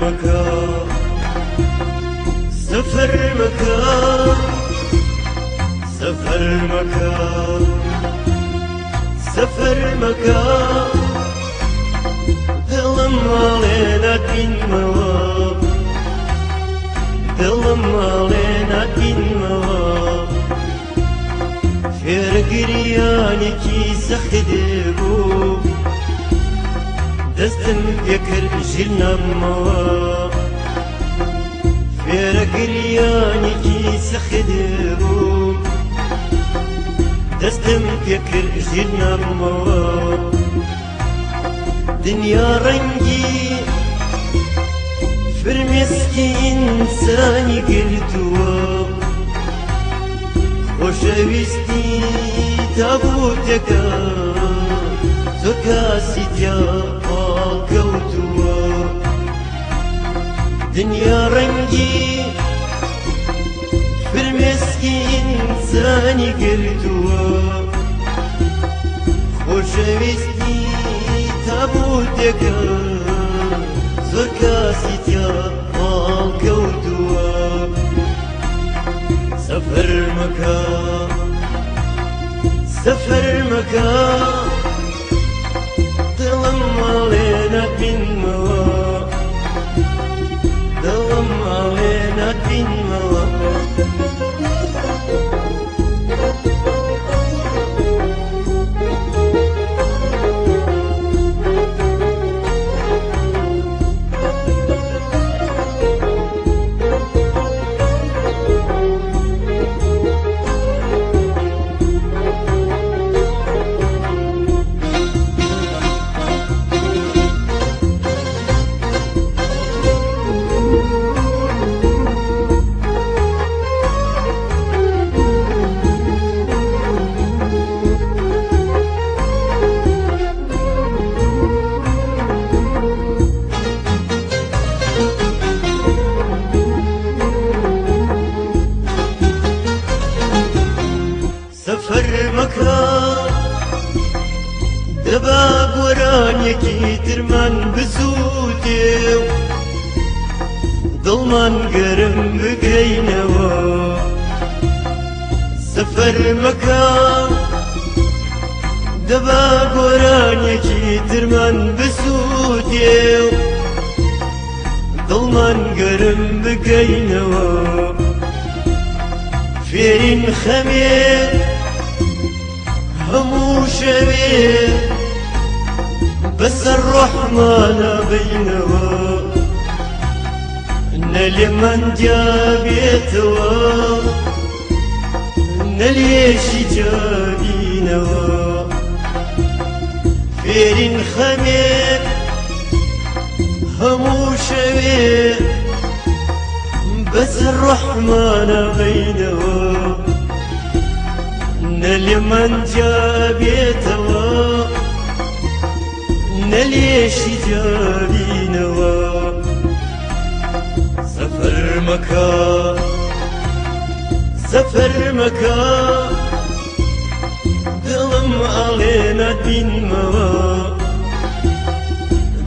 مكان سفر مكان سفر مكان سفر مكان دلم علينا تنموا دلم علينا تنموا فير قرياني كي سخدبو دستم فكر جلنا موا فير قرياني كي سخدبو دستم فكر جلنا موا دنيا رنجي فرمسكي إنساني قلتوا خوشويستي تابوتكا زكاسيتيا بالكوتوا دنيا رنجي فرمسكي إنساني قلتوا خوشويستي تابوتكا زكاسيتيا بالكوتوا سفر مكان سفر مكان دلم علينا تنموا دلم علينا تنموا سفر مكان دبا قرانيكي ترمان بزودي ضلمان قرم بقينوا سفر مكان دبا قرانيكي ترمان بزودي ضلمان قرم بقينوا فين خمير همو شبيه بس الرحمن بينها ان لمن جابيتها ان ليش جابينها فين خمير همو شبيه بس الرحمن بينها ان لمن جابيتها ان ليش جابينها سفر مكان سفر مكان دلم علينا تنموا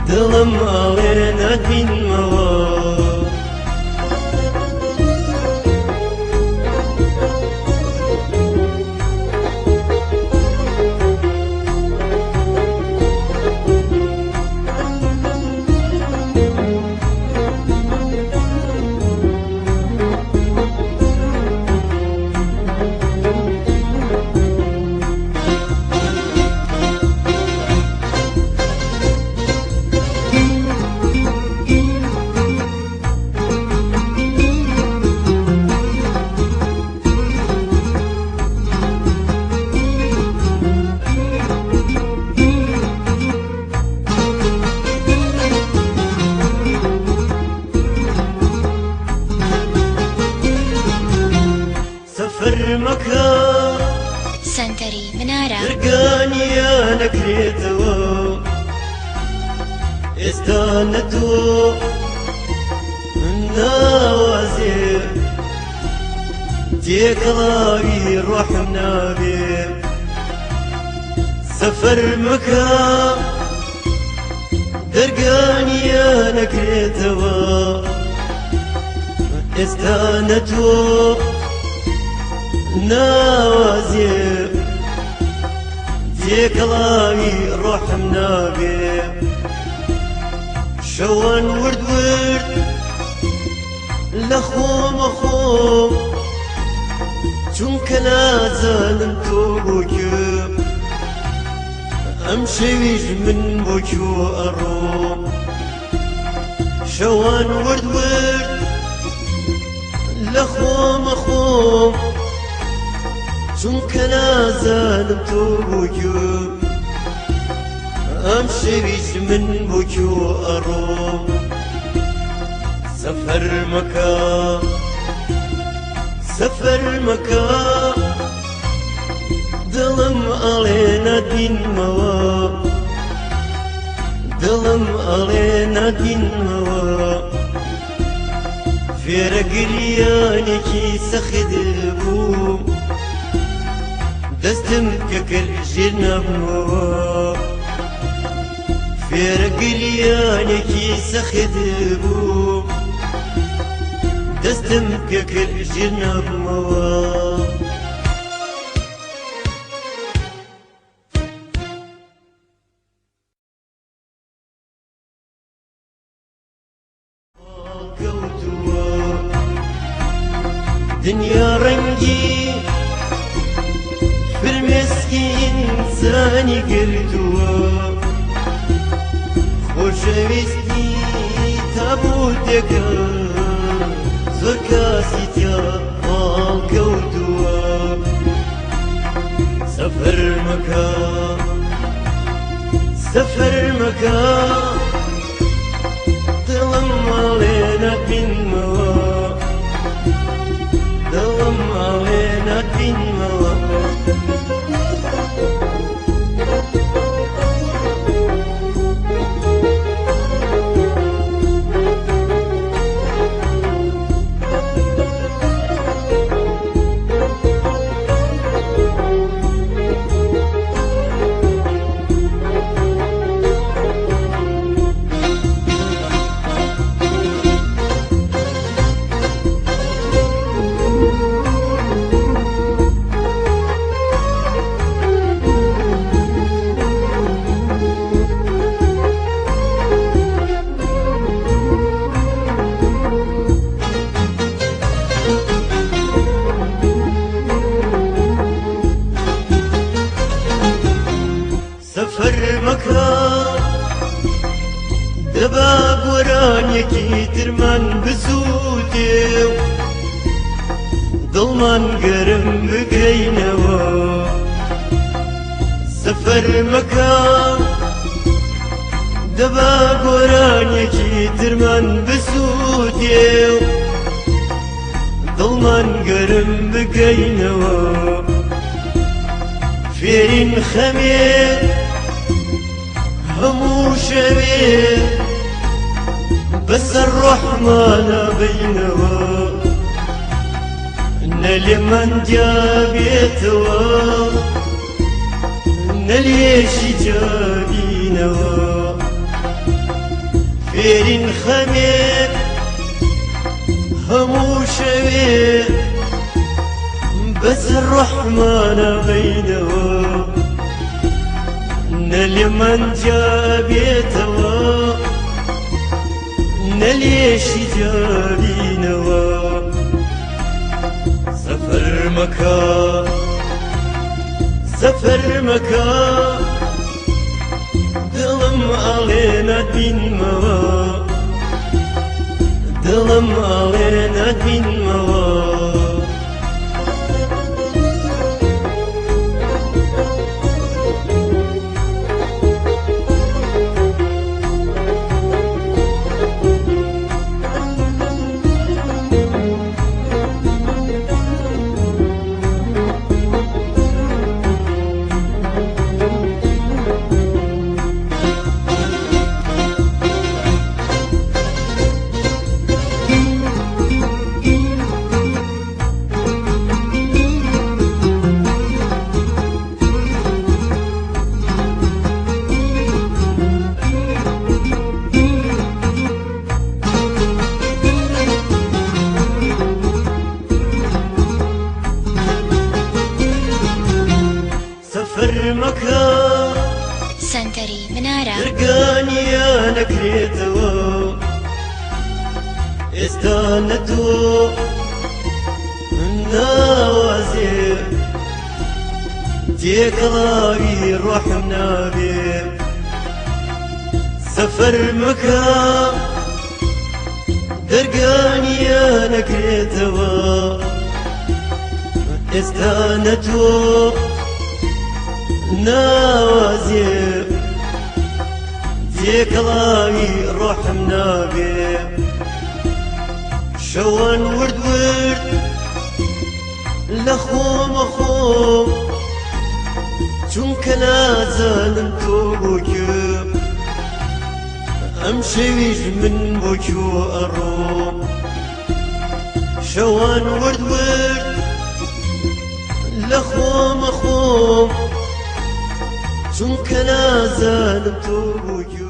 دلم علينا تنموا سفر مكان سنتري منارة رقاني أنا كريتو استانتو النوازي تيكلاوي روحنا بيه سفر مكان دەرگانیانە کرێتەوە ئێستا نەتۆ ناوازێ جێکەڵاوی ڕۆحم نابێ شەوان ورد ورد لە خۆمە خۆم چونکە نازانم تۆ بۆ گوێم ئەم شەویش من بۆ کێ ئەڕۆم شەوان ورد ورد لە خۆمە خۆم چونکە نازانم تۆ بۆ گوێم ئەم شەویش من بۆ کێ ئەڕۆم سەفەر مەکە سەفەر مەکە دڵم ئەڵێ نەبینمەوە دڵم ئەڵێ نەبینمەوە فێرە گریانێکی سەخت بوو دەستم کە کرد ژێر نەبووەوە فێرە گریانێکی سەخت بوو دەستم کە کرد ژێر نەبووەوە دنیا ڕەنگی فرمێسکی ئینسانی کردووە خۆشەویستی تابوتێکە زۆر کاسی تیا ماڵ کەوتووە سەفەر مەکە سەفەر مەکە دڵم ماڵێ نەبینمەوە دڵم ماڵێ نەبینمەوە سەفەر مەکە دەبا گۆرانێکی ترمان بزووتێ و دڵمان گەرم بکەینەوە سەفەر مەکە دەبا گۆرانێکی ترمان بزووتێ و دڵمان گەرم بکەینەوە فێرین خەمێ هەموو شەوێ بەسەر ڕۆحمانە بینەوە نە لێمەندیا بێتەوە نە لێشی جابینەوە فێرین خەمێ هەموو شەوێ بەسەر ڕۆحمانە بینەوە نە لێمەندیا بێتەوە نە لێشی جابینەوە سەفەر مەکە سەفەر مەکە دڵم ئەڵێ نەبینمەوە دڵم ئەڵێ نەبینمەوە منارە درگانیە نەکرێتەوە ئێستا نەتۆ ناوازێ تێکەڵاوی ڕۆحم نابێ سەفەر مەکە دەرگانیە نەکرێتەوە ئێستا نەتۆ ناوازێ تێکەڵاوی ڕۆحم نابێ شەوان ورد ورد لە خۆمە خۆم چونکە نازانم تۆ بۆ گوێم ئەم شەویش من بۆ کوێ ئەڕۆم شەوان ورد ورد لە خۆمە خۆم چونکە نازانم تۆ بۆ گوێ